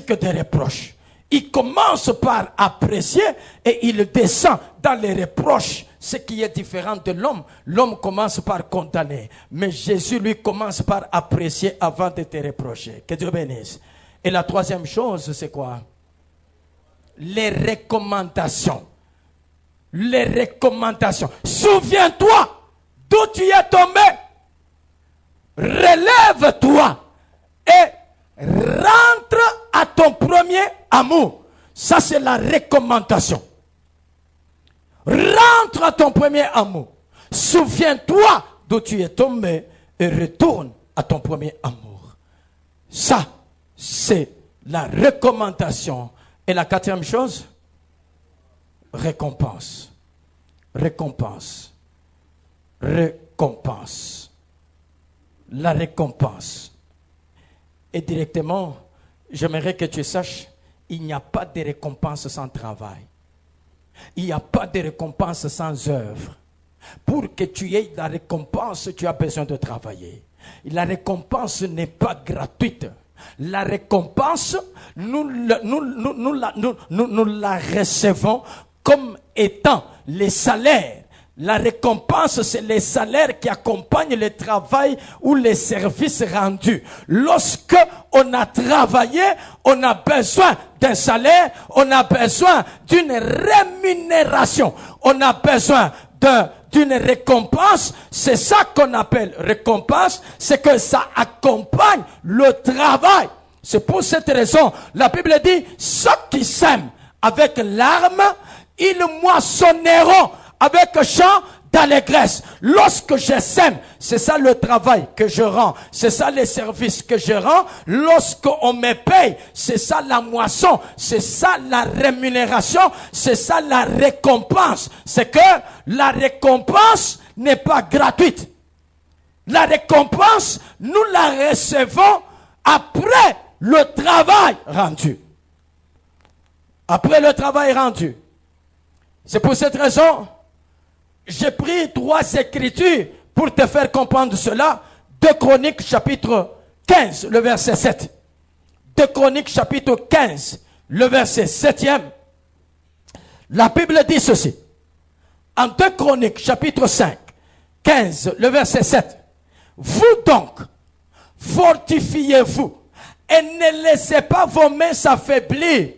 que des reproches. Il commence par apprécier et il descend dans les reproches, ce qui est différent de l'homme. L'homme commence par condamner, mais Jésus lui commence par apprécier avant de te reprocher. Que Dieu bénisse. Et la troisième chose, c'est quoi? Les recommandations. Les recommandations. Souviens-toi d'où tu es tombé. Relève-toi et rentre à ton premier amour. Ça, c'est la recommandation. Rentre à ton premier amour. Souviens-toi d'où tu es tombé et retourne à ton premier amour. Ça, c'est la recommandation. Et la quatrième chose, récompense. Récompense. Récompense. La récompense. Et directement, j'aimerais que tu saches, il n'y a pas de récompense sans travail. Il n'y a pas de récompense sans œuvre. Pour que tu aies la récompense, tu as besoin de travailler. La récompense n'est pas gratuite. La récompense, nous la recevons comme étant les salaires. La récompense, c'est les salaires qui accompagnent le travail ou les services rendus. Lorsque on a travaillé, on a besoin d'un salaire, on a besoin d'une rémunération, on a besoin d'une récompense. C'est ça qu'on appelle récompense, c'est que ça accompagne le travail. C'est pour cette raison, la Bible dit, ceux qui sèment avec larmes, ils moissonneront avec chant d'allégresse. Lorsque je sème, c'est ça le travail que je rends, c'est ça les services que je rends. Lorsqu'on me paye, c'est ça la moisson, c'est ça la rémunération, c'est ça la récompense. C'est que la récompense n'est pas gratuite. La récompense, nous la recevons après le travail rendu. Après le travail rendu. C'est pour cette raison, j'ai pris 3 écritures pour te faire comprendre cela. 2 Chroniques chapitre 15, le verset 7. 2 Chroniques chapitre 15, le verset 7e. La Bible dit ceci. En 2 Chroniques chapitre 5, 15, le verset 7. Vous donc, fortifiez-vous et ne laissez pas vos mains s'affaiblir.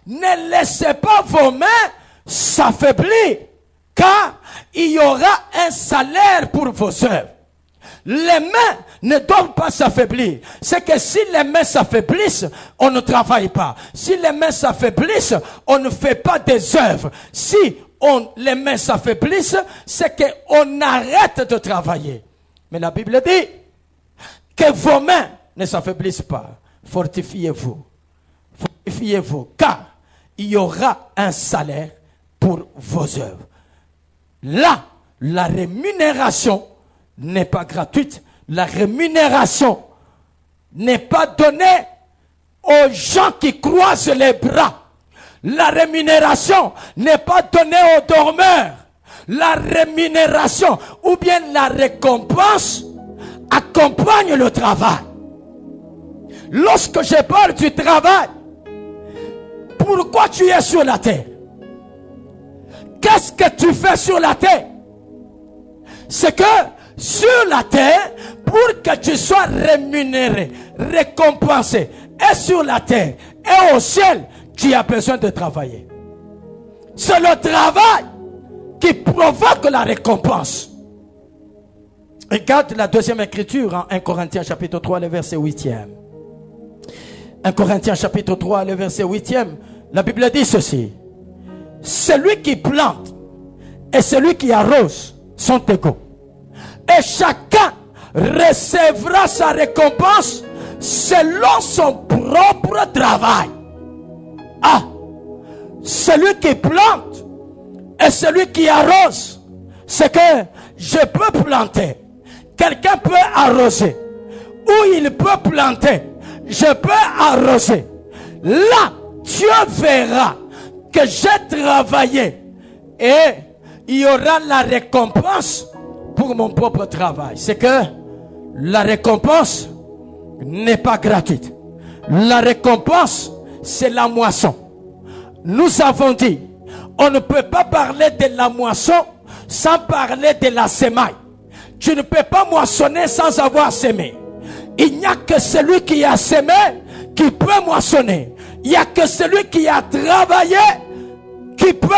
Ne laissez pas vos mains s'affaiblir. Car il y aura un salaire pour vos œuvres. Les mains ne doivent pas s'affaiblir. C'est que si les mains s'affaiblissent, on ne travaille pas. Si les mains s'affaiblissent, on ne fait pas des œuvres. Si les mains s'affaiblissent, c'est qu'on arrête de travailler. Mais la Bible dit que vos mains ne s'affaiblissent pas. Fortifiez-vous. Fortifiez-vous, car il y aura un salaire pour vos œuvres. Là, la rémunération n'est pas gratuite. La rémunération n'est pas donnée aux gens qui croisent les bras. La rémunération n'est pas donnée aux dormeurs. La rémunération ou bien la récompense accompagne le travail. Lorsque je parle du travail, pourquoi tu es sur la terre? Qu'est-ce que tu fais sur la terre? C'est que sur la terre, pour que tu sois rémunéré, récompensé, et sur la terre, et au ciel, tu as besoin de travailler. C'est le travail qui provoque la récompense. Regarde la deuxième écriture en 1 Corinthiens chapitre 3, le verset 8e. 1 Corinthiens chapitre 3, le verset 8e, la Bible dit ceci. Celui qui plante et celui qui arrose sont égaux. Et chacun recevra sa récompense selon son propre travail. Celui qui plante et celui qui arrose, c'est que je peux planter, quelqu'un peut arroser, ou il peut planter, je peux arroser. Là, Dieu verra que j'ai travaillé et il y aura la récompense pour mon propre travail. C'est que la récompense n'est pas gratuite. La récompense, c'est la moisson. Nous avons dit, on ne peut pas parler de la moisson sans parler de la semaille. Tu ne peux pas moissonner sans avoir semé. Il n'y a que celui qui a semé qui peut moissonner. Il n'y a que celui qui a travaillé qui peut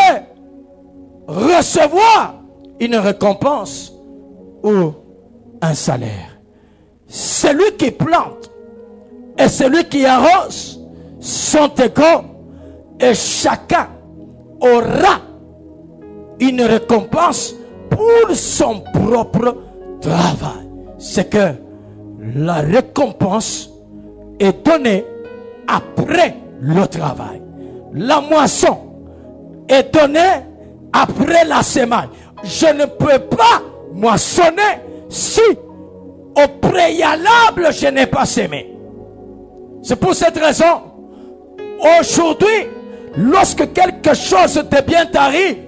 recevoir une récompense ou un salaire. Celui qui plante et celui qui arrose sont égaux et chacun aura une récompense pour son propre travail. C'est que la récompense est donnée après le travail. La moisson est donnée après la semaille. Je ne peux pas moissonner si au préalable je n'ai pas semé. C'est pour cette raison, aujourd'hui, lorsque quelque chose de bien t'arrive,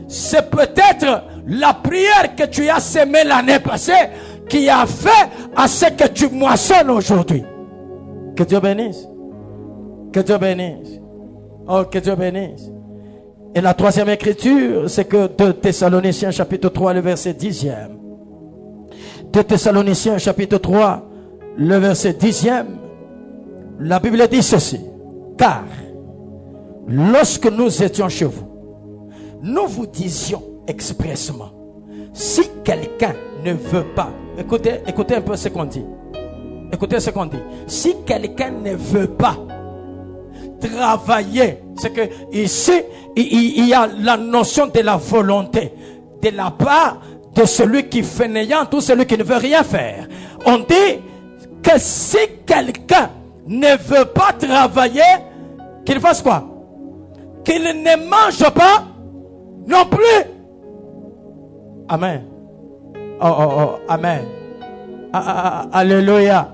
c'est peut-être la prière que tu as semée l'année passée qui a fait à ce que tu moissonnes aujourd'hui. Que Dieu bénisse. Que Dieu bénisse. Oh, que Dieu bénisse. Et la troisième écriture, c'est que 2 Thessaloniciens chapitre 3, le verset 10e. 2 Thessaloniciens chapitre 3, le verset 10e. La Bible dit ceci. Car, lorsque nous étions chez vous, nous vous disions expressément, si quelqu'un ne veut pas, écoutez un peu ce qu'on dit. Écoutez ce qu'on dit. Si quelqu'un ne veut pas travailler, c'est que ici, il y a la notion de la volonté de la part de celui qui fait néant, tout celui qui ne veut rien faire. On dit que si quelqu'un ne veut pas travailler, qu'il fasse quoi? Qu'il ne mange pas non plus. Amen. Oh, amen. Alléluia.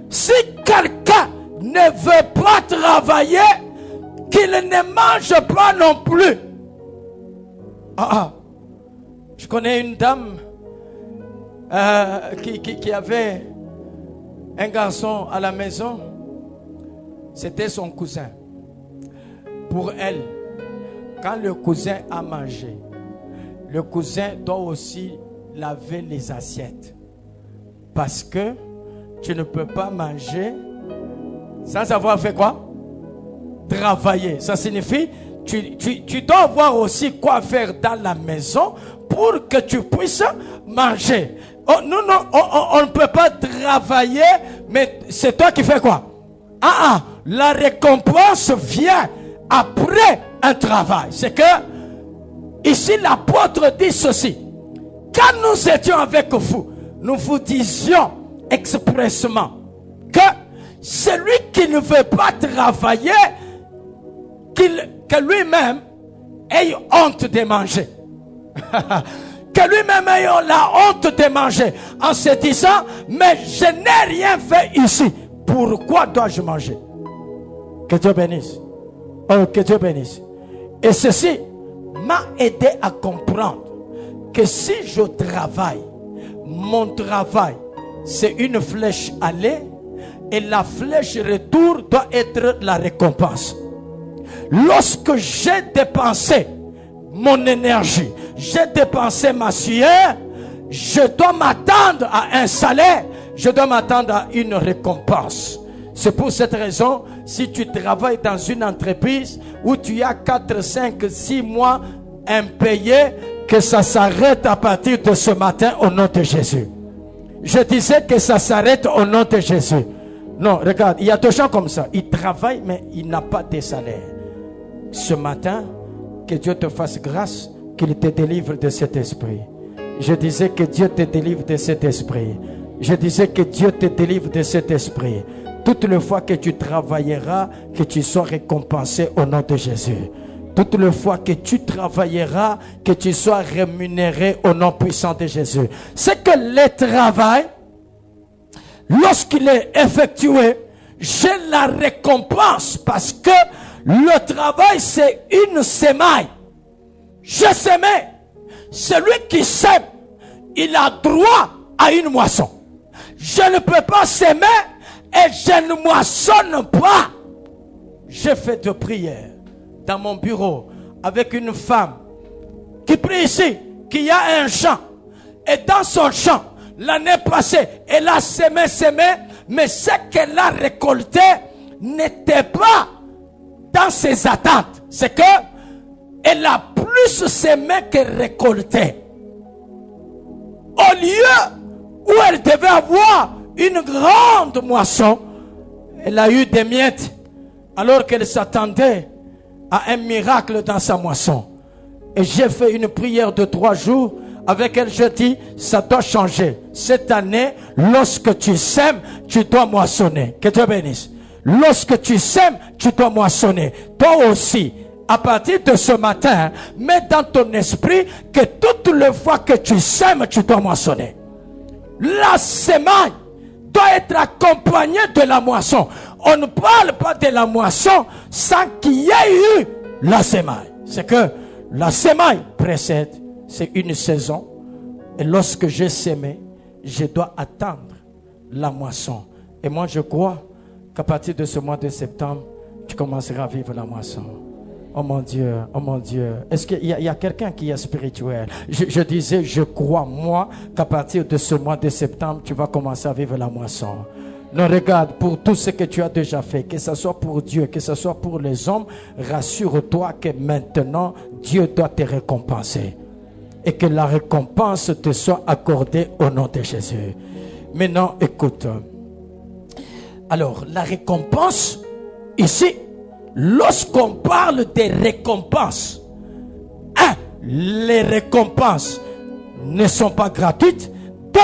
Si quelqu'un ne veut pas travailler, qu'il ne mange pas non plus. Je connais une dame qui avait un garçon à la maison. C'était son cousin. Pour elle, quand le cousin a mangé, le cousin doit aussi laver les assiettes. Parce que tu ne peux pas manger sans avoir fait quoi? Travailler. Ça signifie tu dois avoir aussi quoi faire dans la maison pour que tu puisses manger. On ne peut pas travailler, mais c'est toi qui fais quoi? La récompense vient après un travail. C'est que ici l'apôtre dit ceci. Quand nous étions avec vous, nous vous disions expressément que celui qui ne veut pas travailler, que lui-même ait honte de manger. Que lui-même ait la honte de manger en se disant, mais je n'ai rien fait ici. Pourquoi dois-je manger? Que Dieu bénisse. Oh, que Dieu bénisse. Et ceci m'a aidé à comprendre que si je travaille, mon travail, c'est une flèche aller et la flèche retour doit être la récompense. Lorsque j'ai dépensé mon énergie, j'ai dépensé ma sueur, je dois m'attendre à un salaire, je dois m'attendre à une récompense. C'est pour cette raison, si tu travailles dans une entreprise où tu as 4, 5, 6 mois impayés, que ça s'arrête à partir de ce matin au nom de Jésus. Je disais que ça s'arrête au nom de Jésus. Non, regarde, il y a des gens comme ça. Ils travaillent, mais ils n'ont pas de salaire. Ce matin, que Dieu te fasse grâce, qu'il te délivre de cet esprit. Je disais que Dieu te délivre de cet esprit. Je disais que Dieu te délivre de cet esprit. Toutes les fois que tu travailleras, que tu sois récompensé au nom de Jésus. Toutes les fois que tu travailleras, que tu sois rémunéré au nom puissant de Jésus. C'est que le travail, lorsqu'il est effectué, j'ai la récompense parce que le travail c'est une semaille. Je semais. Celui qui sème, il a droit à une moisson. Je ne peux pas s'aimer et je ne moissonne pas. J'ai fait de prières dans mon bureau avec une femme qui prie ici, qui a un champ. Et dans son champ, l'année passée, elle a semé, mais ce qu'elle a récolté n'était pas dans ses attentes. C'est que elle a plus semé que récolté. Au lieu où elle devait avoir une grande moisson, elle a eu des miettes alors qu'elle s'attendait à un miracle dans sa moisson. Et j'ai fait une prière de 3 jours avec elle. Je dis, ça doit changer. Cette année, lorsque tu sèmes, tu dois moissonner. Que Dieu bénisse. Lorsque tu sèmes, tu dois moissonner. Toi aussi, à partir de ce matin, mets dans ton esprit que toutes les fois que tu sèmes, tu dois moissonner. La semaille doit être accompagnée de la moisson. On ne parle pas de la moisson sans qu'il y ait eu la semaille. C'est que la semaille précède, c'est une saison. Et lorsque j'ai semé, je dois attendre la moisson. Et moi, je crois qu'à partir de ce mois de septembre, tu commenceras à vivre la moisson. Oh mon Dieu, oh mon Dieu. Est-ce qu'il y a quelqu'un qui est spirituel? Je disais, je crois, moi, qu'à partir de ce mois de septembre, tu vas commencer à vivre la moisson. Non, regarde, pour tout ce que tu as déjà fait, que ce soit pour Dieu, que ce soit pour les hommes, rassure-toi que maintenant, Dieu doit te récompenser. Et que la récompense te soit accordée au nom de Jésus. Maintenant, écoute. Alors, la récompense, ici, lorsqu'on parle des récompenses, les récompenses ne sont pas gratuites. 2,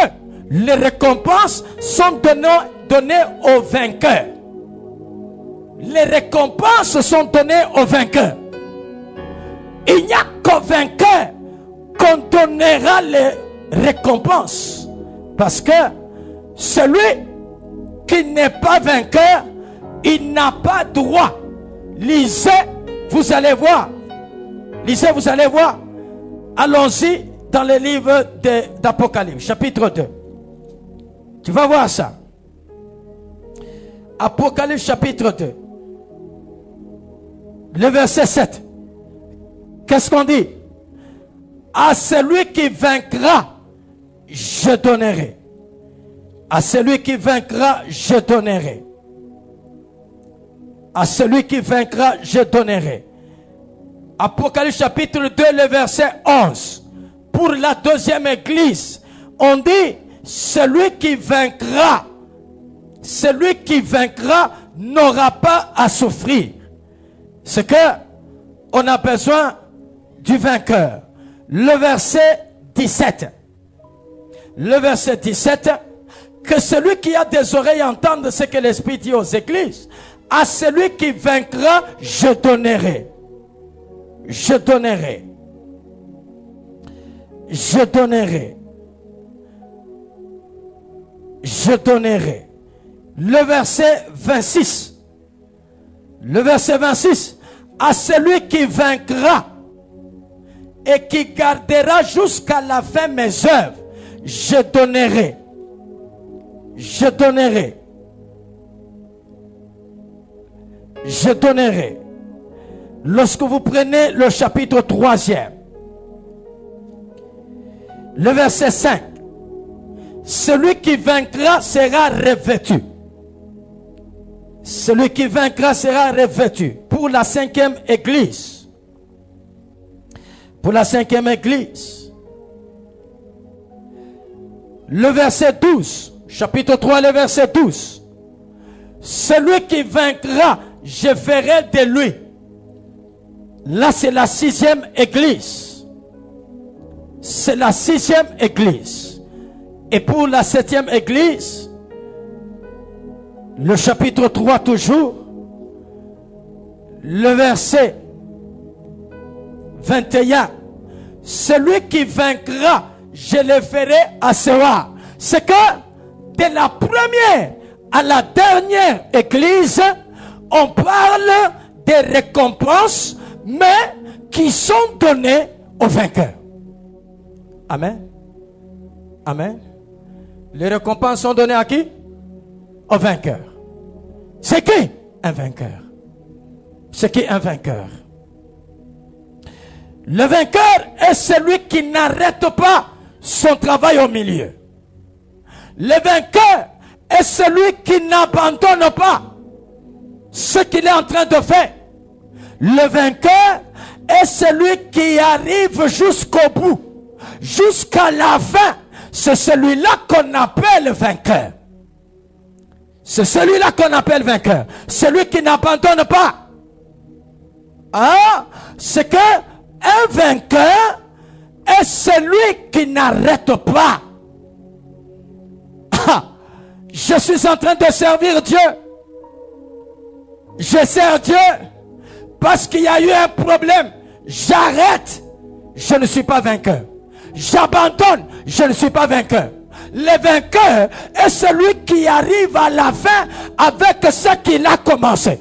les récompenses sont données aux vainqueurs. Les récompenses sont données aux vainqueurs. Il n'y a qu'aux vainqueurs qu'on donnera les récompenses. Parce que celui qui n'est pas vainqueur, il n'a pas droit. Lisez, vous allez voir. Lisez, vous allez voir. Allons-y dans le livre d'Apocalypse, chapitre 2. Tu vas voir ça. Apocalypse, chapitre 2. Le verset 7. Qu'est-ce qu'on dit? À celui qui vaincra, je donnerai. À celui qui vaincra, je donnerai. À celui qui vaincra, je donnerai. Apocalypse chapitre 2, le verset 11. Pour la deuxième église, on dit, celui qui vaincra n'aura pas à souffrir. C'est que on a besoin du vainqueur. Le verset 17. Le verset 17. Que celui qui a des oreilles entende ce que l'Esprit dit aux églises. À celui qui vaincra, je donnerai. Je donnerai. Je donnerai. Je donnerai. Le verset 26. Le verset 26. À celui qui vaincra et qui gardera jusqu'à la fin mes œuvres, je donnerai. Je donnerai. Je donnerai. Lorsque vous prenez le chapitre 3e, le verset 5, celui qui vaincra sera revêtu. Celui qui vaincra sera revêtu. Pour la 5e église. Pour la 5e église. Le verset 12. Chapitre 3, le verset 12. Celui qui vaincra, je ferai de lui. Là, c'est la 6e église. C'est la 6e église. Et pour la 7e église, le chapitre 3 toujours, le verset 21. Celui qui vaincra, je le ferai asseoir. C'est que de la première à la dernière église, on parle des récompenses, mais qui sont données aux vainqueurs. Amen. Amen. Les récompenses sont données à qui? Aux vainqueurs. C'est qui? Un vainqueur. C'est qui un vainqueur? Le vainqueur est celui qui n'arrête pas son travail au milieu. Le vainqueur est celui qui n'abandonne pas ce qu'il est en train de faire. Le vainqueur est celui qui arrive jusqu'au bout, jusqu'à la fin. C'est celui-là qu'on appelle vainqueur. C'est celui-là qu'on appelle vainqueur. Celui qui n'abandonne pas. Ah, c'est que un vainqueur est celui qui n'arrête pas. Ah, je suis en train de servir Dieu. Je sers Dieu parce qu'il y a eu un problème. J'arrête. Je ne suis pas vainqueur. J'abandonne. Je ne suis pas vainqueur. Le vainqueur est celui qui arrive à la fin avec ce qu'il a commencé.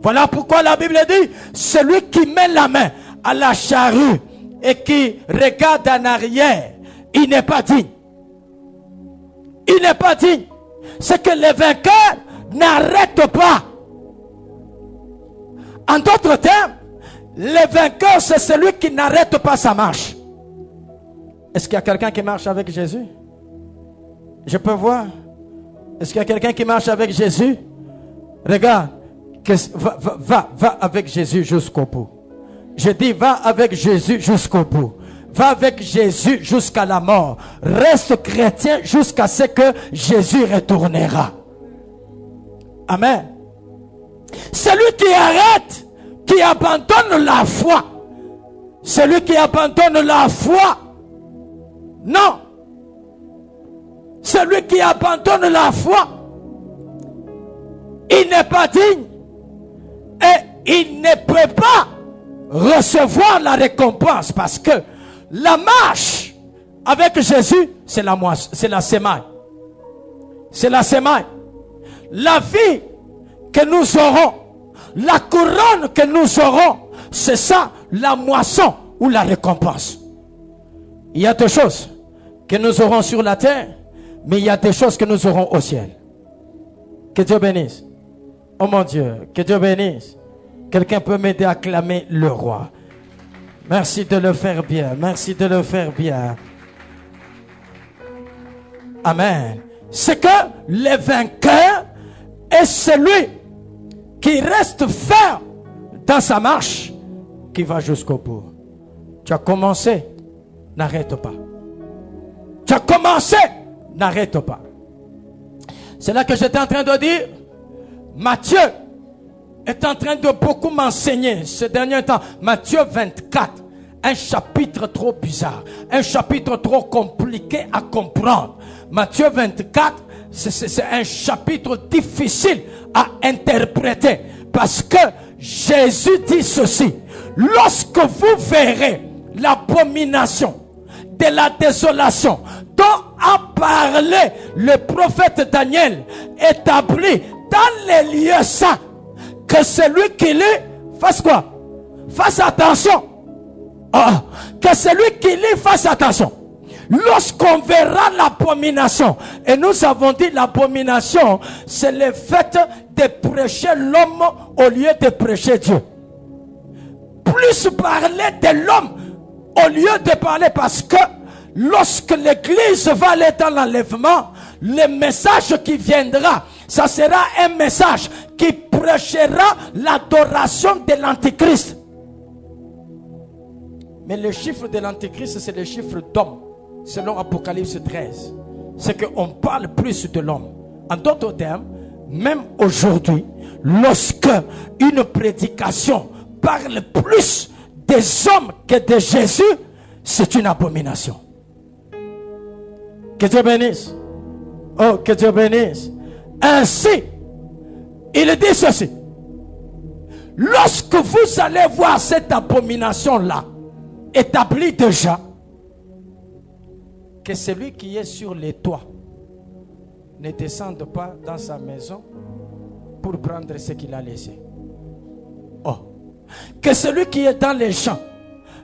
Voilà pourquoi la Bible dit, celui qui met la main à la charrue et qui regarde en arrière, il n'est pas digne. Il n'est pas digne. C'est que le vainqueur n'arrête pas. En d'autres termes, le vainqueur, c'est celui qui n'arrête pas sa marche. Est-ce qu'il y a quelqu'un qui marche avec Jésus? Je peux voir. Est-ce qu'il y a quelqu'un qui marche avec Jésus? Regarde, va avec Jésus jusqu'au bout. Je dis, va avec Jésus jusqu'au bout. Va avec Jésus jusqu'à la mort. Reste chrétien jusqu'à ce que Jésus retournera. Amen. Celui qui arrête, qui abandonne la foi. Celui qui abandonne la foi. Non. Celui qui abandonne la foi, il n'est pas digne. Et il ne peut pas recevoir la récompense parce que la marche avec Jésus, c'est la semaille. C'est la semaille. La vie que nous aurons, la couronne que nous aurons, c'est ça, la moisson ou la récompense. Il y a deux choses que nous aurons sur la terre, mais il y a des choses que nous aurons au ciel. Que Dieu bénisse. Oh mon Dieu, que Dieu bénisse. Quelqu'un peut m'aider à acclamer le roi. Merci de le faire bien. Merci de le faire bien. Amen. C'est que le vainqueur est celui qui reste ferme dans sa marche, qui va jusqu'au bout. Tu as commencé, n'arrête pas. Tu as commencé, n'arrête pas. C'est là que j'étais en train de dire, Matthieu est en train de beaucoup m'enseigner ces derniers temps. Matthieu 24, un chapitre trop bizarre, un chapitre trop compliqué à comprendre. Matthieu 24, c'est un chapitre difficile à interpréter parce que Jésus dit ceci: lorsque vous verrez l'abomination de la désolation dont a parlé le prophète Daniel, établi dans les lieux saints, que celui qui lit fasse quoi? Fasse attention. Que celui qui lit fasse attention. Lorsqu'on verra l'abomination, et nous avons dit l'abomination, c'est le fait de prêcher l'homme au lieu de prêcher Dieu. Plus parler de l'homme au lieu de parler, parce que lorsque l'église va aller dans l'enlèvement, le message qui viendra, ça sera un message qui prêchera l'adoration de l'antéchrist. Mais le chiffre de l'antéchrist, c'est le chiffre d'homme. Selon Apocalypse 13, c'est qu'on parle plus de l'homme. En d'autres termes, même aujourd'hui, lorsque une prédication parle plus des hommes que de Jésus, c'est une abomination. Que Dieu bénisse. Oh, que Dieu bénisse. Ainsi, il dit ceci: lorsque vous allez voir cette abomination-là établie déjà, que celui qui est sur les toits ne descende pas dans sa maison pour prendre ce qu'il a laissé. Oh, que celui qui est dans les champs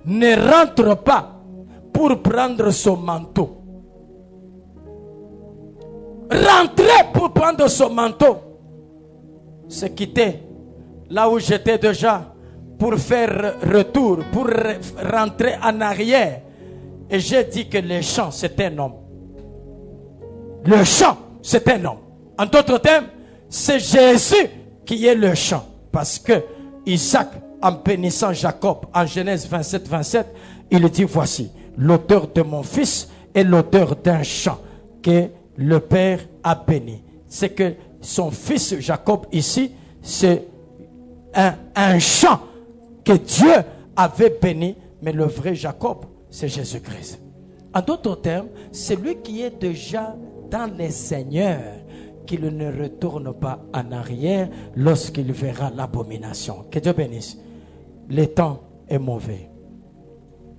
ne rentre pas pour prendre son manteau. Rentrez pour prendre son manteau. se quitter là où j'étais déjà pour faire retour, pour rentrer en arrière. Et j'ai dit que le champ, c'est un homme. Le champ, c'est un homme. En d'autres termes, c'est Jésus qui est le champ. Parce que Isaac, en bénissant Jacob, en Genèse 27, 27, il dit, voici, l'auteur de mon fils est l'auteur d'un champ que le Père a béni. C'est que son fils Jacob ici, c'est un champ que Dieu avait béni, mais le vrai Jacob, c'est Jésus-Christ. En d'autres termes, c'est lui qui est déjà dans les seigneurs, qu'il ne retourne pas en arrière lorsqu'il verra l'abomination. Que Dieu bénisse. Le temps est mauvais.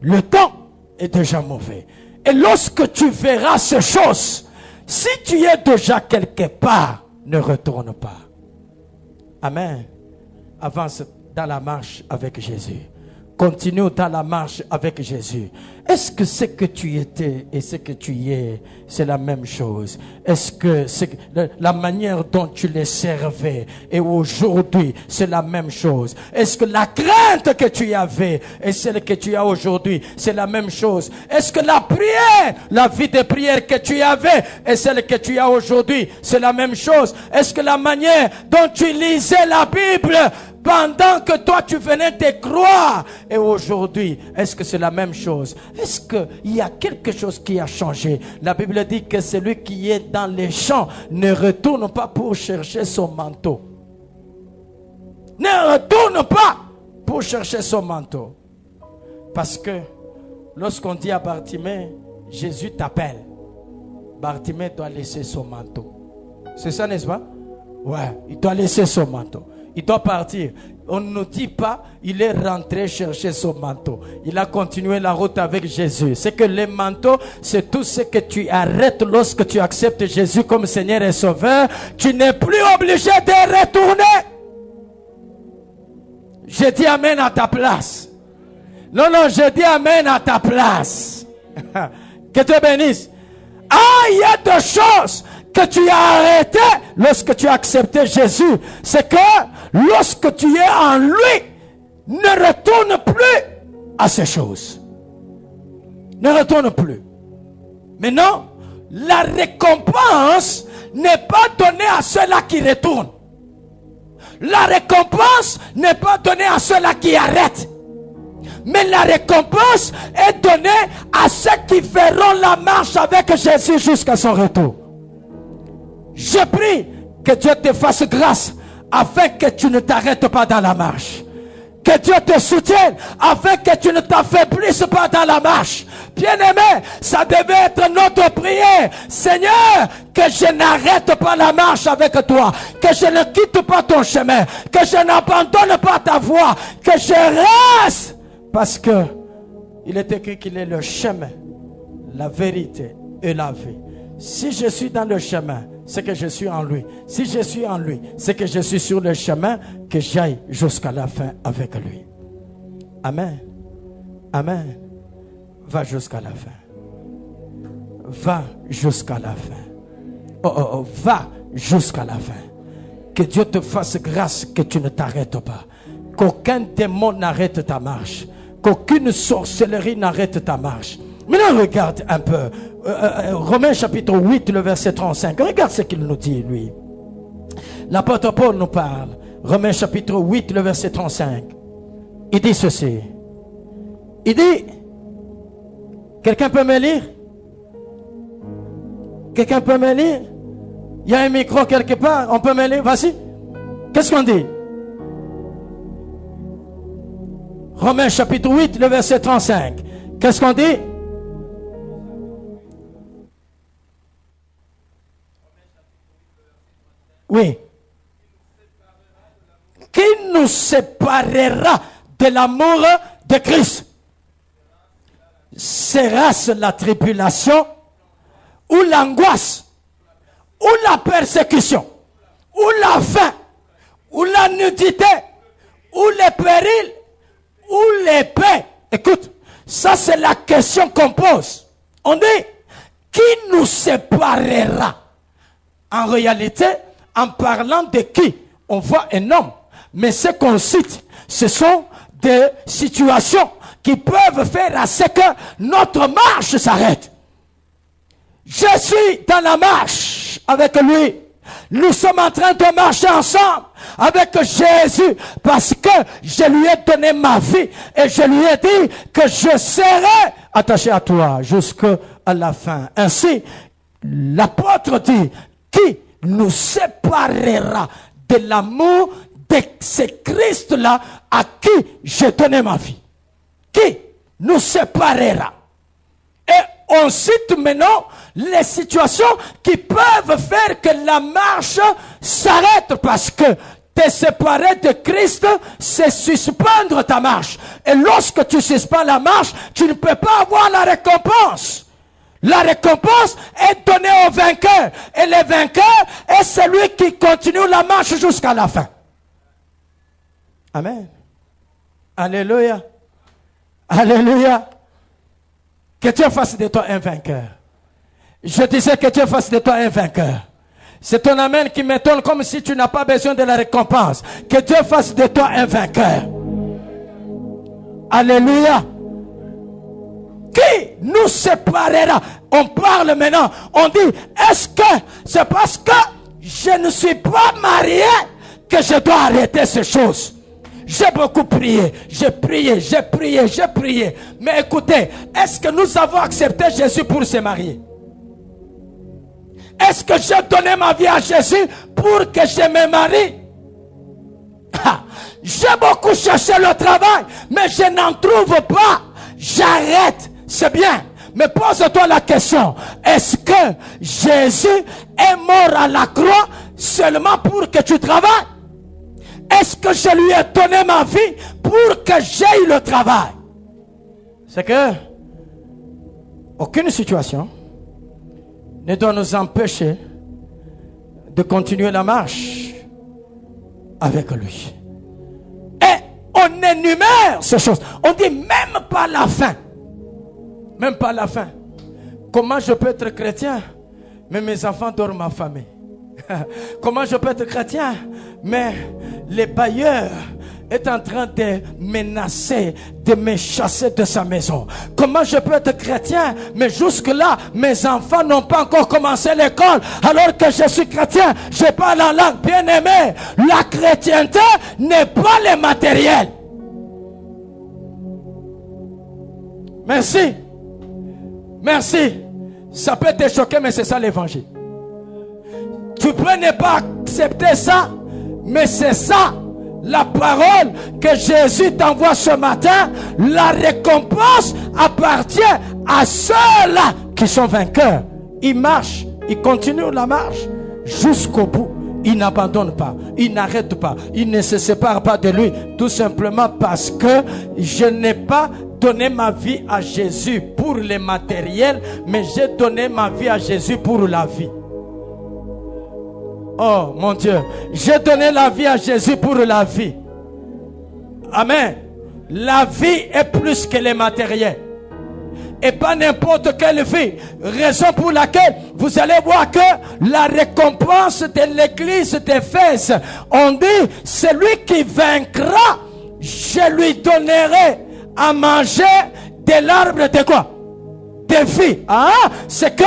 Le temps est déjà mauvais. Et lorsque tu verras ces choses, si tu es déjà quelque part, ne retourne pas. Amen. Avance dans la marche avec Jésus. Continue dans la marche avec Jésus. Est-ce que ce que tu étais et ce que tu es, c'est la même chose? Est-ce que la manière dont tu les servais et aujourd'hui, c'est la même chose? Est-ce que la crainte que tu avais et celle que tu as aujourd'hui, c'est la même chose? Est-ce que la prière, la vie de prière que tu avais et celle que tu as aujourd'hui, c'est la même chose? Est-ce que la manière dont tu lisais la Bible pendant que toi tu venais te croire et aujourd'hui, est-ce que c'est la même chose? Est-ce qu'il y a quelque chose qui a changé? La Bible dit que celui qui est dans les champs ne retourne pas pour chercher son manteau. Ne retourne pas pour chercher son manteau. Parce que lorsqu'on dit à Bartimée, Jésus t'appelle, Bartimée doit laisser son manteau. C'est ça, n'est-ce pas? Ouais, il doit laisser son manteau. Il doit partir. On ne nous dit pas, il est rentré chercher son manteau. Il a continué la route avec Jésus. C'est que le manteau, c'est tout ce que tu arrêtes lorsque tu acceptes Jésus comme Seigneur et Sauveur. Tu n'es plus obligé de retourner. Je dis Amen à ta place. Non, je dis Amen à ta place. Que Dieu bénisse. Ah, il y a deux choses que tu as arrêtées lorsque tu as accepté Jésus. C'est que lorsque tu es en lui, ne retourne plus à ces choses. Ne retourne plus. Mais non, la récompense n'est pas donnée à ceux-là qui retournent. La récompense n'est pas donnée à ceux-là qui arrêtent. Mais la récompense est donnée à ceux qui feront la marche avec Jésus jusqu'à son retour. Je prie que Dieu te fasse grâce afin que tu ne t'arrêtes pas dans la marche. Que Dieu te soutienne afin que tu ne t'affaiblisses pas dans la marche. Bien-aimé, ça devait être notre prière. Seigneur, que je n'arrête pas la marche avec toi. Que je ne quitte pas ton chemin. Que je n'abandonne pas ta voie. Que je reste. Parce que il est écrit qu'il est le chemin, la vérité et la vie. Si je suis dans le chemin, c'est que je suis en lui. Si je suis en lui, c'est que je suis sur le chemin, que j'aille jusqu'à la fin avec lui. Amen. Amen. Va jusqu'à la fin. Va jusqu'à la fin. Va jusqu'à la fin. Que Dieu te fasse grâce que tu ne t'arrêtes pas. Qu'aucun démon n'arrête ta marche. Qu'aucune sorcellerie n'arrête ta marche. Maintenant, regarde un peu. Romains chapitre 8, le verset 35. Regarde ce qu'il nous dit, lui. L'apôtre Paul nous parle. Romains chapitre 8, le verset 35. Il dit ceci. Il dit, quelqu'un peut me lire? Quelqu'un peut me lire? Il y a un micro quelque part, on peut me lire? Vas-y. Qu'est-ce qu'on dit? Romains chapitre 8, le verset 35. Qu'est-ce qu'on dit? Oui. Qui nous séparera de l'amour de Christ? Sera-ce la tribulation, ou l'angoisse, ou la persécution, ou la faim, ou la nudité, ou les périls, ou l'épée? Écoute, ça c'est la question qu'on pose. On dit, qui nous séparera? En réalité, en parlant de qui? on voit un homme. Mais ce qu'on cite, ce sont des situations qui peuvent faire à ce que notre marche s'arrête. Je suis dans la marche avec lui. Nous sommes en train de marcher ensemble avec Jésus parce que je lui ai donné ma vie et je lui ai dit que je serai attaché à toi jusqu'à la fin. Ainsi, l'apôtre dit, qui nous séparera de l'amour de ce Christ-là à qui j'ai donné ma vie? Qui nous séparera? Et on cite maintenant les situations qui peuvent faire que la marche s'arrête parce que te séparer de Christ, c'est suspendre ta marche. Et lorsque tu suspends la marche, tu ne peux pas avoir la récompense. La récompense est donnée au vainqueur. Et le vainqueur est celui qui continue la marche jusqu'à la fin. Amen. Alléluia. Alléluia. Que Dieu fasse de toi un vainqueur. Je disais que Dieu fasse de toi un vainqueur. C'est ton amen qui m'étonne comme si tu n'as pas besoin de la récompense. Que Dieu fasse de toi un vainqueur. Alléluia. Qui nous séparera? On parle maintenant. On dit, est-ce que c'est parce que je ne suis pas marié que je dois arrêter ces choses? J'ai beaucoup prié, j'ai prié, j'ai prié, j'ai prié. Mais écoutez, est-ce que nous avons accepté Jésus pour se marier? Est-ce que j'ai donné ma vie à Jésus pour que je me marie? J'ai beaucoup cherché le travail, mais je n'en trouve pas. J'arrête, c'est bien. Mais pose-toi la question, est-ce que Jésus est mort à la croix seulement pour que tu travailles? Est-ce que je lui ai donné ma vie pour que j'aie le travail? C'est que aucune situation ne doit nous empêcher de continuer la marche avec lui. Et on énumère ces choses. On dit même pas la fin. Même pas la fin. Comment je peux être chrétien, mais mes enfants dorment ma famille? Comment je peux être chrétien, mais les bailleurs est en train de menacer, de me chasser de sa maison? Comment je peux être chrétien, mais jusque-là, mes enfants n'ont pas encore commencé l'école, alors que je suis chrétien, je parle en langue? Bien aimé, la chrétienté n'est pas le matériel. Merci. Merci. Ça peut te choquer, mais c'est ça l'évangile. Tu peux ne pas accepter ça, mais c'est ça la parole que Jésus t'envoie ce matin. La récompense appartient à ceux-là qui sont vainqueurs. Ils marchent, ils continuent la marche jusqu'au bout. Ils n'abandonnent pas, ils n'arrêtent pas, ils ne se séparent pas de lui, tout simplement parce que je n'ai pas donné ma vie à Jésus pour le matériel, mais j'ai donné ma vie à Jésus pour la vie. Oh mon Dieu, j'ai donné la vie à Jésus pour la vie. Amen. La vie est plus que le matériel. Et pas n'importe quelle vie. Raison pour laquelle vous allez voir que la récompense de l'église d'Éphèse, on dit, celui qui vaincra, je lui donnerai à manger de l'arbre de quoi? De vie. C'est que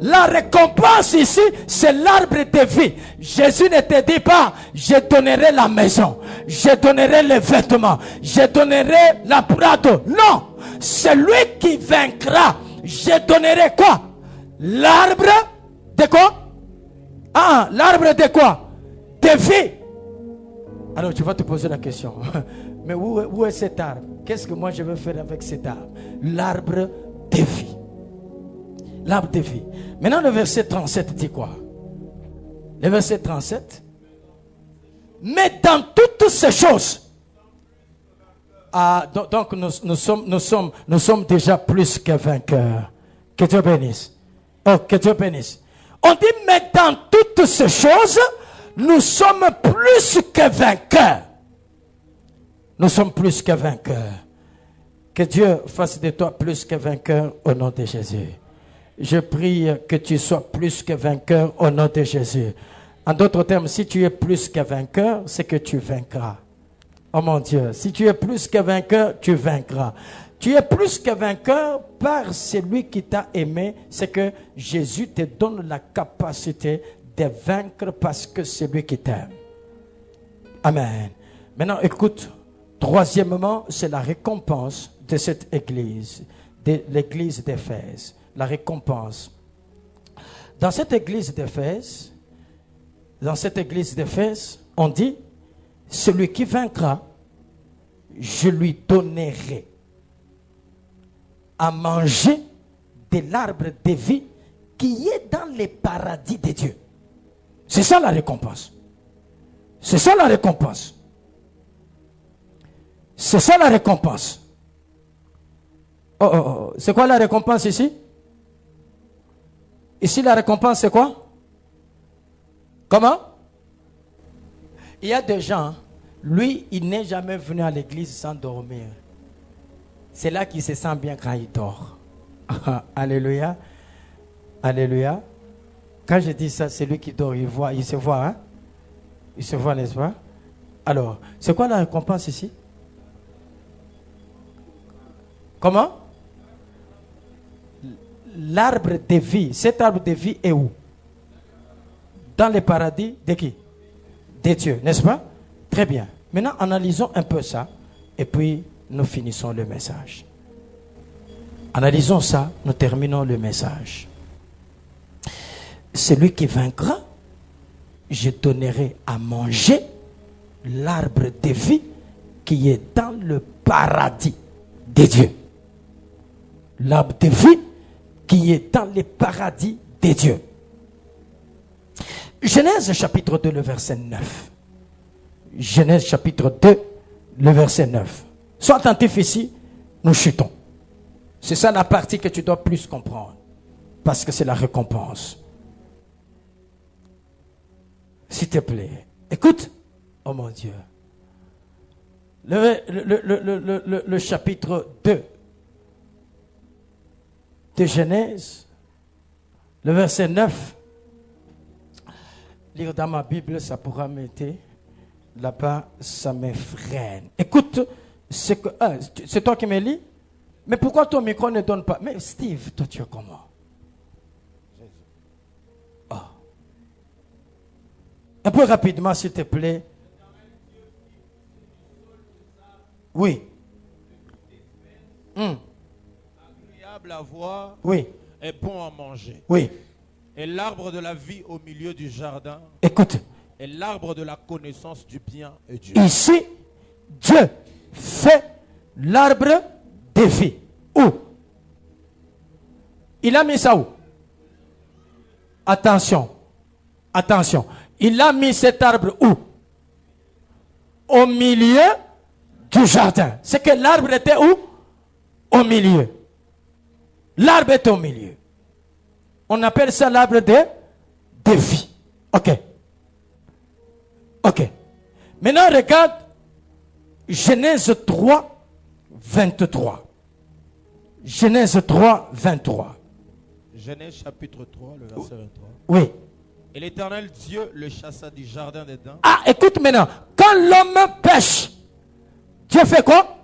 la récompense ici, c'est l'arbre de vie. Jésus ne te dit pas, je donnerai la maison, je donnerai les vêtements, je donnerai la prado. Non, celui qui vaincra, je donnerai quoi? L'arbre de quoi? L'arbre de quoi? De vie. Alors tu vas te poser la question, mais où est cet arbre? Qu'est-ce que moi je vais faire avec cet arbre? L'arbre de vie. L'arbre de vie. Maintenant le verset 37 dit quoi? Le verset 37. Mais dans toutes ces choses, donc nous sommes déjà plus que vainqueurs. Que Dieu bénisse. Oh, que Dieu bénisse. On dit, mais dans toutes ces choses, nous sommes plus que vainqueurs. Nous sommes plus que vainqueurs. Que Dieu fasse de toi plus que vainqueur au nom de Jésus. Je prie que tu sois plus que vainqueur au nom de Jésus. En d'autres termes, si tu es plus que vainqueur, c'est que tu vaincras. Oh mon Dieu, si tu es plus que vainqueur, tu vaincras. Tu es plus que vainqueur par celui qui t'a aimé, c'est que Jésus te donne la capacité de vaincre parce que c'est lui qui t'aime. Amen. Maintenant, écoute, troisièmement, c'est la récompense de cette église, de l'église d'Éphèse. La récompense. Dans cette église d'Éphèse, on dit, celui qui vaincra, je lui donnerai à manger de l'arbre de vie qui est dans les paradis de Dieu. C'est ça la récompense. C'est ça la récompense. C'est ça la récompense. C'est quoi la récompense ici? Ici la récompense c'est quoi? Comment? Il y a des gens, lui il n'est jamais venu à l'église sans dormir. C'est là qu'il se sent bien quand il dort. Alléluia. Alléluia. Quand je dis ça, c'est lui qui dort, il se voit, hein? Il se voit, n'est-ce pas? Alors, c'est quoi la récompense ici? Comment? L'arbre de vie. Cet arbre de vie est où? Dans les paradis de qui? De Dieu, n'est-ce pas? Très bien. Maintenant, analysons un peu ça et puis nous finissons le message. Analysons ça, nous terminons le message. Celui qui vaincra, je donnerai à manger l'arbre de vie qui est dans le paradis de Dieu. L'arbre de vie qui est dans le paradis de Dieu. Genèse chapitre 2, le verset 9. Genèse chapitre 2, le verset 9. Sois attentif ici, nous chutons. C'est ça la partie que tu dois plus comprendre. Parce que c'est la récompense. S'il te plaît, écoute. Oh mon Dieu. Le chapitre 2 de Genèse, le verset 9. Lire dans ma Bible, ça pourra m'aider. Là-bas, ça me freine. Écoute, c'est toi qui me lis? Mais pourquoi ton micro ne donne pas? Mais Steve, toi tu es comment? Oh. Un peu rapidement, s'il te plaît. Oui. Agréable à voir. Oui. Et bon à manger. Oui. Et l'arbre de la vie au milieu du jardin. Écoute. Et l'arbre de la connaissance du bien et du mal. Ici, Dieu fait l'arbre de vie. Où? Il a mis ça où? Attention. Attention. Il a mis cet arbre où? Au milieu du jardin. C'est que l'arbre était où? Au milieu. L'arbre est au milieu. On appelle ça l'arbre de vie. Ok. Ok. Maintenant, regarde Genèse 3, 23. Genèse 3, 23. Genèse chapitre 3, le verset 23. Oui. Et l'Éternel Dieu le chassa du jardin d'Éden. Ah, écoute maintenant. Quand l'homme pêche, Dieu fait quoi?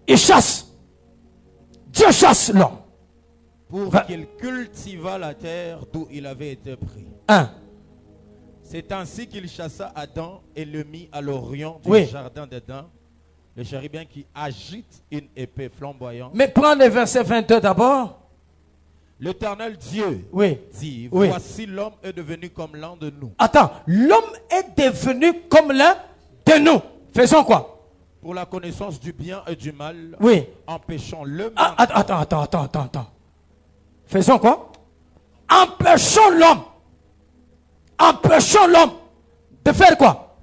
Il chasse. Dieu chasse l'homme. Pour qu'il cultivât la terre d'où il avait été pris. C'est ainsi qu'il chassa Adam et le mit à l'orient du jardin d'Éden, le chérubin qui agite une épée flamboyante. Mais prends le verset 22 d'abord. L'Éternel Dieu dit, voici l'homme est devenu comme l'un de nous. Attends, l'homme est devenu comme l'un de nous. Faisons quoi? Pour la connaissance du bien et du mal, empêchons le mal. Attends. Faisons quoi? Empêchons l'homme. Empêchons l'homme de faire quoi?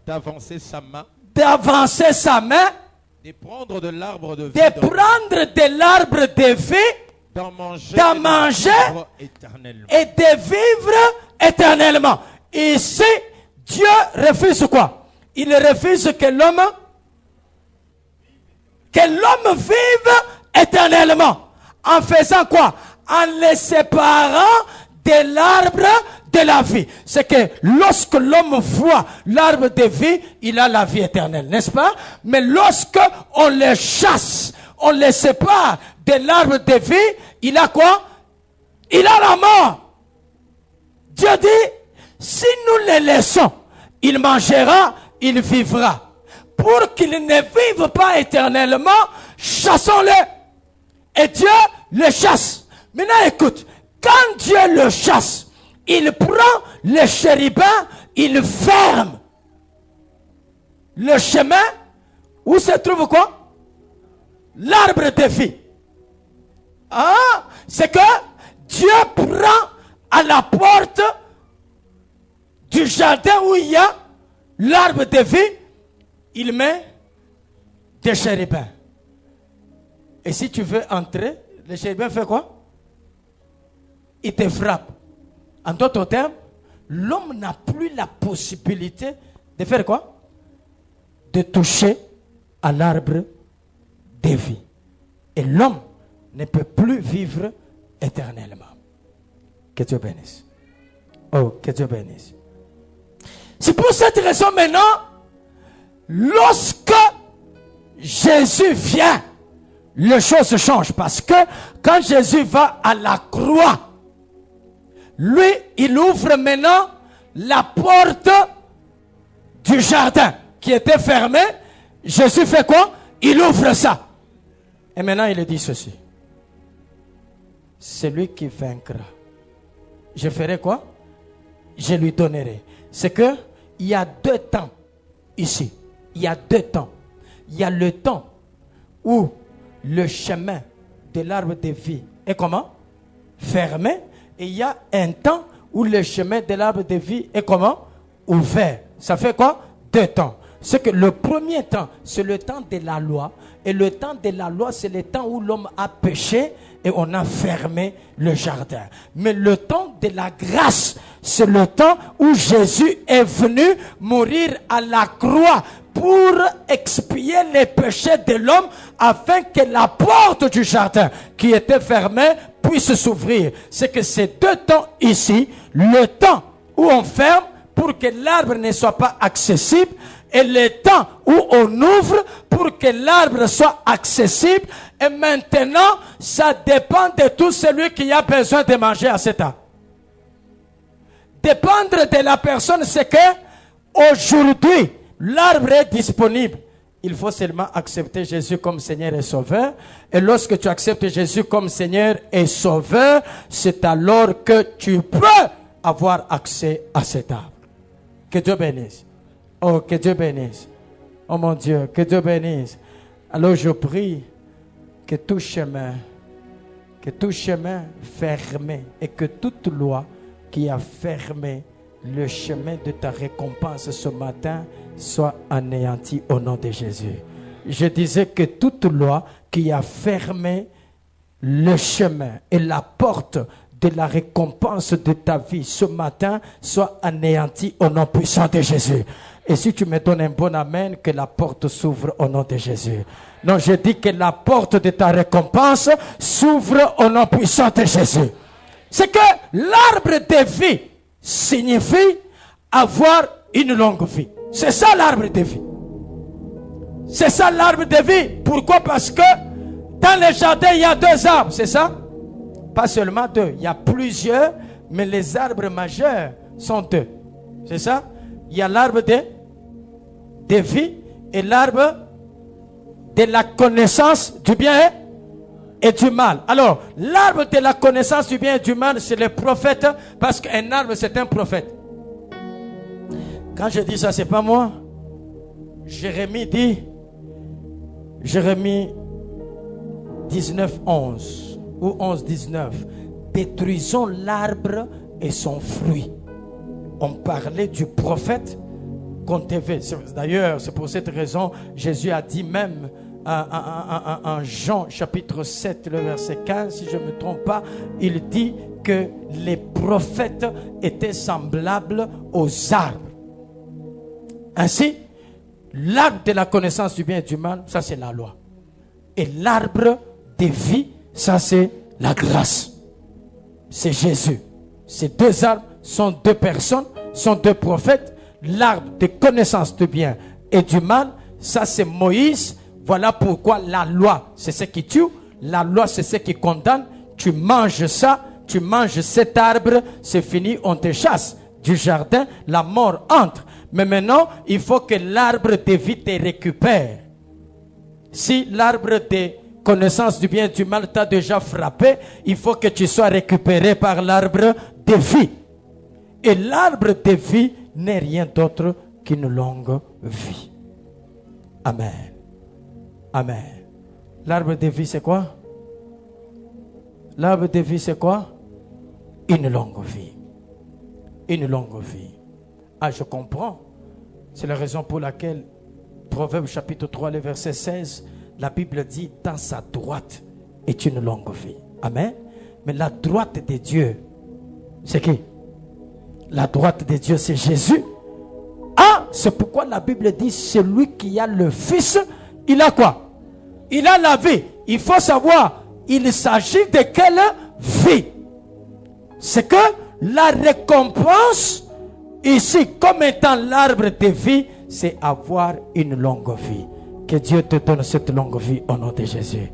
D'avancer sa main. D'avancer sa main. De prendre de l'arbre de vie. De prendre de l'arbre de vie. D'en manger, et de vivre éternellement. Ici, Dieu refuse quoi? Il refuse que l'homme vive éternellement. En faisant quoi? En les séparant de l'arbre de la vie. C'est que lorsque l'homme voit l'arbre de vie, il a la vie éternelle, n'est-ce pas? Mais lorsque on le chasse, on le sépare de l'arbre de vie, il a quoi? Il a la mort. Dieu dit, si nous le laissons, il mangera, il vivra. Pour qu'il ne vive pas éternellement, chassons-le. Et Dieu le chasse. Maintenant écoute, quand Dieu le chasse, il prend le chérubin, il ferme le chemin où se trouve quoi? L'arbre de vie. Ah, c'est que Dieu prend à la porte du jardin où il y a l'arbre de vie, il met des chérubins. Et si tu veux entrer, le chérubin fait quoi? Il te frappe. En d'autres termes, l'homme n'a plus la possibilité de faire quoi? De toucher à l'arbre de vie. Et l'homme ne peut plus vivre éternellement. Que Dieu bénisse. Oh, que Dieu bénisse. C'est pour cette raison maintenant, lorsque Jésus vient, les choses changent. Parce que quand Jésus va à la croix, lui, il ouvre maintenant la porte du jardin qui était fermée. Jésus fait quoi? Il ouvre ça. Et maintenant, il dit ceci. Celui qui vaincra, je ferai quoi? Je lui donnerai. C'est que il y a deux temps ici. Il y a deux temps. Il y a le temps où le chemin de l'arbre de vie est comment? Fermé. Et il y a un temps où le chemin de l'arbre de vie est comment? Ouvert. Ça fait quoi? Deux temps. C'est que le premier temps, c'est le temps de la loi. Et le temps de la loi, c'est le temps où l'homme a péché et on a fermé le jardin. Mais le temps de la grâce, c'est le temps où Jésus est venu mourir à la croix pour expier les péchés de l'homme afin que la porte du jardin qui était fermée puisse s'ouvrir. C'est que ces deux temps ici, le temps où on ferme pour que l'arbre ne soit pas accessible et le temps où on ouvre pour que l'arbre soit accessible. Et maintenant, ça dépend de tout celui qui a besoin de manger à cet arbre. Dépendre de la personne, c'est que aujourd'hui, l'arbre est disponible. Il faut seulement accepter Jésus comme Seigneur et Sauveur. Et lorsque tu acceptes Jésus comme Seigneur et Sauveur, c'est alors que tu peux avoir accès à cet arbre. Que Dieu bénisse. Oh, que Dieu bénisse. Oh mon Dieu, que Dieu bénisse. Alors je prie que tout chemin fermé et que toute loi qui a fermé le chemin de ta récompense ce matin soit anéanti au nom de Jésus. Je disais que toute loi qui a fermé le chemin et la porte de la récompense de ta vie ce matin soit anéantie au nom puissant de Jésus. Et si tu me donnes un bon amen, que la porte s'ouvre au nom de Jésus. Non, je dis que la porte de ta récompense s'ouvre au nom puissant de Jésus. C'est que l'arbre de vie signifie avoir une longue vie. C'est ça l'arbre de vie. C'est ça l'arbre de vie. Pourquoi? Parce que dans le jardin, il y a deux arbres, c'est ça? Pas seulement deux, il y a plusieurs, mais les arbres majeurs sont deux. C'est ça? Il y a l'arbre de vie et l'arbre de la connaissance du bien et du mal. Alors, l'arbre de la connaissance du bien et du mal, c'est le prophète, parce qu'un arbre, c'est un prophète. Quand je dis ça, c'est pas moi. Jérémie dit, Jérémie 19, 11 ou 11, 19, détruisons l'arbre et son fruit. On parlait du prophète qu'on devait. D'ailleurs, c'est pour cette raison, Jésus a dit même en Jean chapitre 7, le verset 15, si je ne me trompe pas, il dit que les prophètes étaient semblables aux arbres. Ainsi, l'arbre de la connaissance du bien et du mal, ça c'est la loi. Et l'arbre de vie, ça c'est la grâce. C'est Jésus. Ces deux arbres sont deux personnes, sont deux prophètes. L'arbre de connaissance du bien et du mal, ça c'est Moïse. Voilà pourquoi la loi, c'est ce qui tue. La loi, c'est ce qui condamne. Tu manges ça, tu manges cet arbre, c'est fini, on te chasse du jardin, la mort entre. Mais maintenant, il faut que l'arbre de vie te récupère. Si l'arbre de connaissance du bien et du mal t'a déjà frappé, il faut que tu sois récupéré par l'arbre de vie. Et l'arbre de vie n'est rien d'autre qu'une longue vie. Amen. Amen. L'arbre de vie, c'est quoi? L'arbre de vie, c'est quoi? Une longue vie. Une longue vie. Ah, je comprends. C'est la raison pour laquelle, Proverbe chapitre 3, le verset 16, la Bible dit, dans sa droite est une longue vie. Amen. Mais la droite de Dieu, c'est qui? La droite de Dieu, c'est Jésus. Ah, c'est pourquoi la Bible dit, celui qui a le Fils, il a quoi? Il a la vie. Il faut savoir, il s'agit de quelle vie? C'est que la récompense, ici, comme étant l'arbre de vie, c'est avoir une longue vie. Que Dieu te donne cette longue vie au nom de Jésus.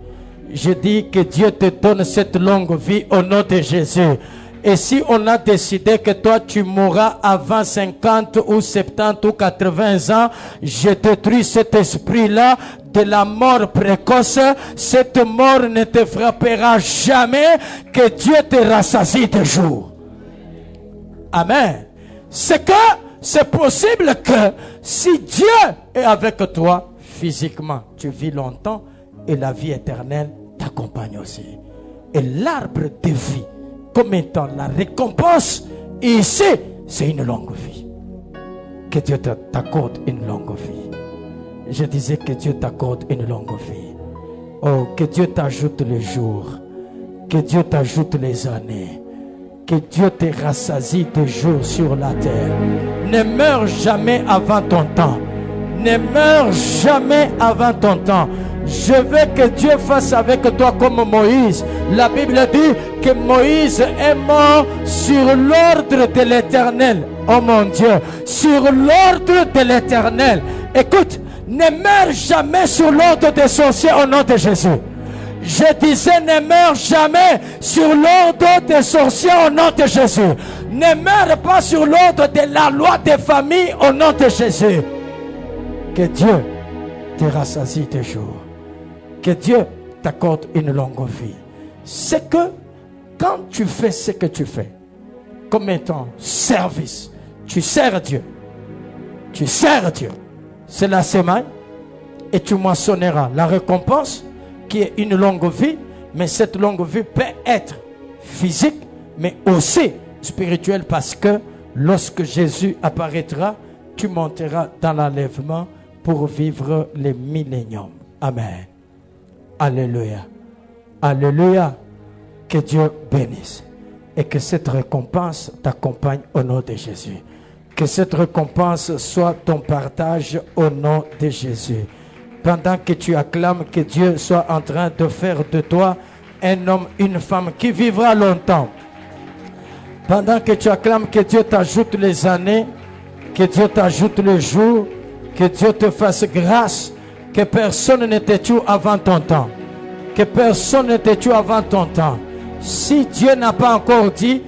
Je dis que Dieu te donne cette longue vie au nom de Jésus. Et si on a décidé que toi tu mourras avant 50 ou 70 ou 80 ans, je détruis cet esprit-là de la mort précoce. Cette mort ne te frappera jamais, que Dieu te rassasie de jour. Amen. C'est que c'est possible que si Dieu est avec toi physiquement, tu vis longtemps et la vie éternelle t'accompagne aussi. Et l'arbre de vie, comme étant la récompense, ici, c'est une longue vie. Que Dieu t'accorde une longue vie. Je disais que Dieu t'accorde une longue vie. Oh, que Dieu t'ajoute les jours. Que Dieu t'ajoute les années. Que Dieu te rassasie de jours sur la terre. Ne meurs jamais avant ton temps. Ne meurs jamais avant ton temps. Je veux que Dieu fasse avec toi comme Moïse. La Bible dit que Moïse est mort sur l'ordre de l'Éternel. Oh mon Dieu, sur l'ordre de l'Éternel. Écoute, ne meurs jamais sur l'ordre des sorciers au nom de Jésus. Je disais, ne meurs jamais sur l'ordre des sorciers au nom de Jésus. Ne meurs pas sur l'ordre de la loi des familles au nom de Jésus. Que Dieu te rassasie tes jours. Que Dieu t'accorde une longue vie. C'est que quand tu fais ce que tu fais, comme étant service, tu sers Dieu. Tu sers Dieu. C'est la semaine et tu moissonneras la récompense qui est une longue vie. Mais cette longue vie peut être physique, mais aussi spirituelle, parce que lorsque Jésus apparaîtra, tu monteras dans l'enlèvement pour vivre les milléniums. Amen. Alléluia. Alléluia. Que Dieu bénisse. Et que cette récompense t'accompagne au nom de Jésus. Que cette récompense soit ton partage au nom de Jésus. Pendant que tu acclames, que Dieu soit en train de faire de toi un homme, une femme qui vivra longtemps. Pendant que tu acclames, que Dieu t'ajoute les années, que Dieu t'ajoute les jours, que Dieu te fasse grâce, que personne ne te tue avant ton temps. Que personne ne te tue avant ton temps. Si Dieu n'a pas encore dit,